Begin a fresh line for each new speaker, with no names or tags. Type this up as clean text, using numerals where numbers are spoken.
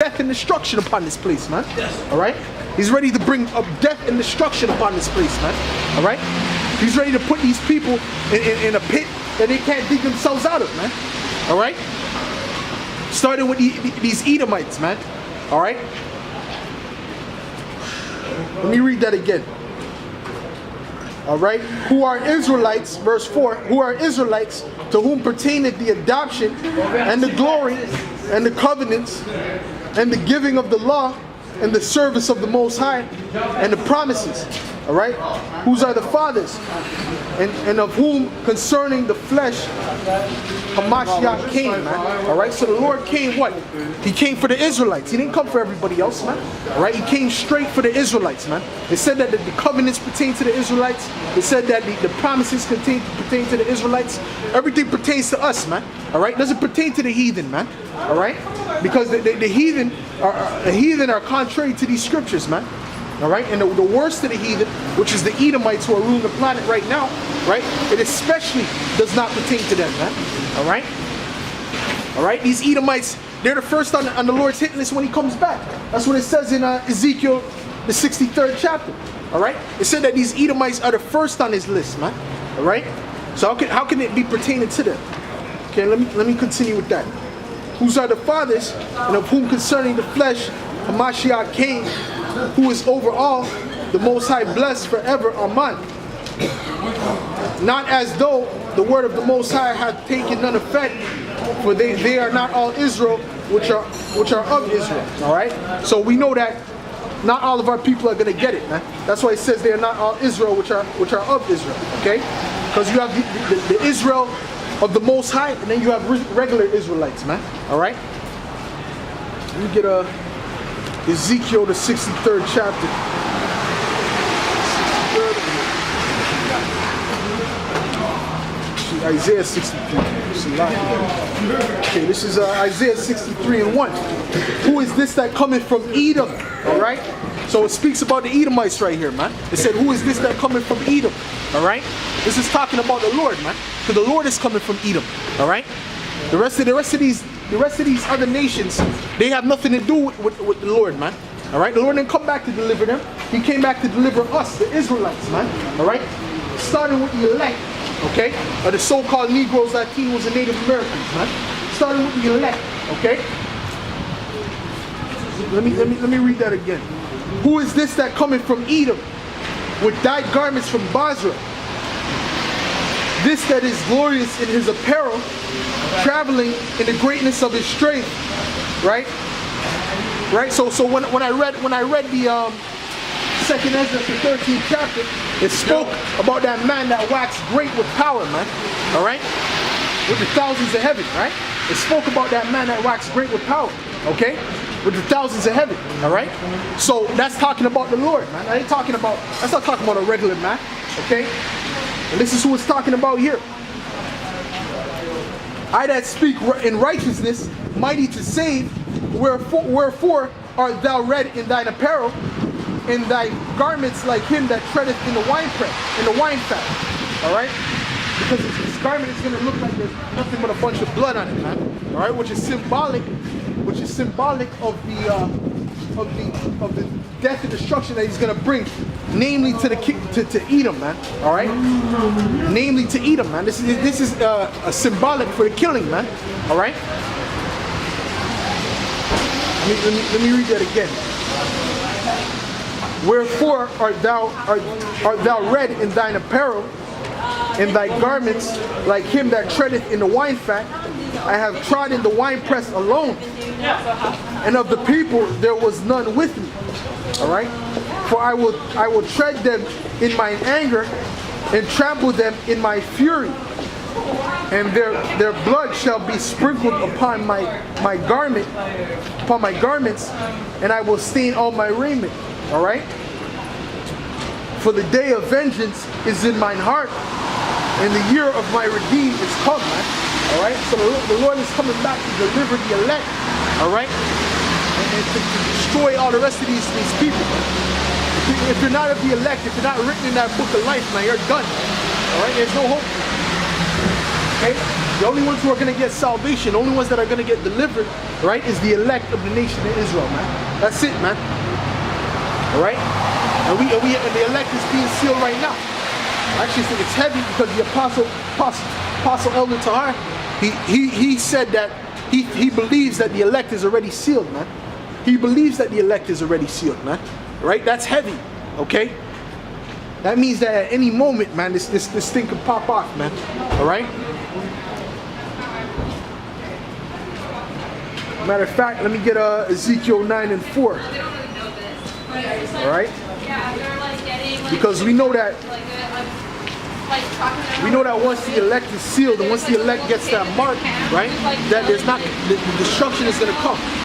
death and destruction upon this place, man. All right? He's ready to bring up death and destruction upon this place, man. All right? He's ready to put these people in a pit that they can't dig themselves out of, man. All right? Starting with these Edomites, man. All right? Let me read that again. All right, who are Israelites, verse 4, who are Israelites, to whom pertaineth the adoption and the glory and the covenants and the giving of the law and the service of the Most High and the promises. All right, whose are the fathers, and of whom concerning the flesh Hamashiach came, man. All right, so the Lord came what? He came for the Israelites. He didn't come for everybody else, man. All right, he came straight for the Israelites, man. It said that the covenants pertain to the Israelites. It said that the promises pertain to the Israelites. Everything pertains to us, man. All right, doesn't pertain to the heathen, man. All right, because the heathen are contrary to these scriptures, man. All right, and the worst of the heathen, which is the Edomites who are ruling the planet right now, right? It especially does not pertain to them, man. All right, all right. These Edomites, they're the first on the Lord's hit list when He comes back. That's what it says in Ezekiel, the 63rd chapter. All right, it said that these Edomites are the first on His list, man. All right. So how can it be pertaining to them? Okay, let me continue with that. Whose are the fathers, and of whom concerning the flesh Hamashiach came, who is over all, the Most High blessed forever. Amen. Not as though the word of the Most High hath taken none effect, for they are not all Israel, which are of Israel. All right. So we know that not all of our people are gonna get it, man. That's why it says they are not all Israel, which are of Israel. Okay. Because you have the Israel of the Most High, and then you have regular Israelites, man. All right. Let me get Ezekiel, the 63rd chapter. Isaiah 63. Okay, this is Isaiah 63 and 1. Who is this that cometh from Edom? All right. So it speaks about the Edomites right here, man. It said, who is this that cometh from Edom? All right. This is talking about the Lord, man. Because the Lord is coming from Edom. All right. The rest of these other nations, they have nothing to do with the Lord, man. All right, the Lord didn't come back to deliver them. He came back to deliver us, the Israelites, man. All right, starting with the elect, okay, or the so-called Negroes, Latinos, and Native Americans, man. Starting with the elect, okay. Let me read that again. Who is this that cometh from Edom, with dyed garments from Basra? This that is glorious in his apparel, traveling in the greatness of his strength, right? Right. So when I read the second Ezra, the 13th chapter, it spoke about that man that waxed great with power, man. All right, with the thousands of heaven, right? It spoke about that man that waxed great with power, okay, with the thousands of heaven. All right. So that's talking about the Lord, man. That's not talking about a regular man, okay? And this is who it's talking about here. I that speak in righteousness, mighty to save, wherefore art thou red in thine apparel, in thy garments like him that treadeth in the wine fat. All right, because his garment is going to look like there's nothing but a bunch of blood on it, man. All right, which is symbolic of the death and destruction that he's going to bring, namely to Edom, man. All right, namely to Edom, man. This is a symbolic for the killing, man. All right. Let me read that again. Wherefore art thou red in thine apparel, in thy garments like him that treadeth in the wine fat? I have trod in the winepress alone, and of the people there was none with me. All right, for I will tread them in mine anger, and trample them in my fury, and their blood shall be sprinkled upon my garments, and I will stain all my raiment. All right, for the day of vengeance is in mine heart, and the year of my redeem is come, man. All right, so the Lord is coming back to deliver the elect, all right, and to destroy all the rest of these people. If you're not of the elect, if you're not written in that book of life, man, you're done. All right, there's no hope for you. Okay. The only ones who are going to get salvation, the only ones that are going to get delivered, right, is the elect of the nation of Israel, man. That's it, man. All right? And the elect is being sealed right now. I actually think it's heavy because the apostle Elder Tahar, he said that he believes that the elect is already sealed, man. He believes that the elect is already sealed, man. Right? That's heavy. Okay? That means that at any moment, man, this thing could pop off, man. All right? Matter of fact, let me get Ezekiel 9 and 4. All right? Because we know that once the elect is sealed and once the elect gets that mark, right, that there's not the destruction is going to come.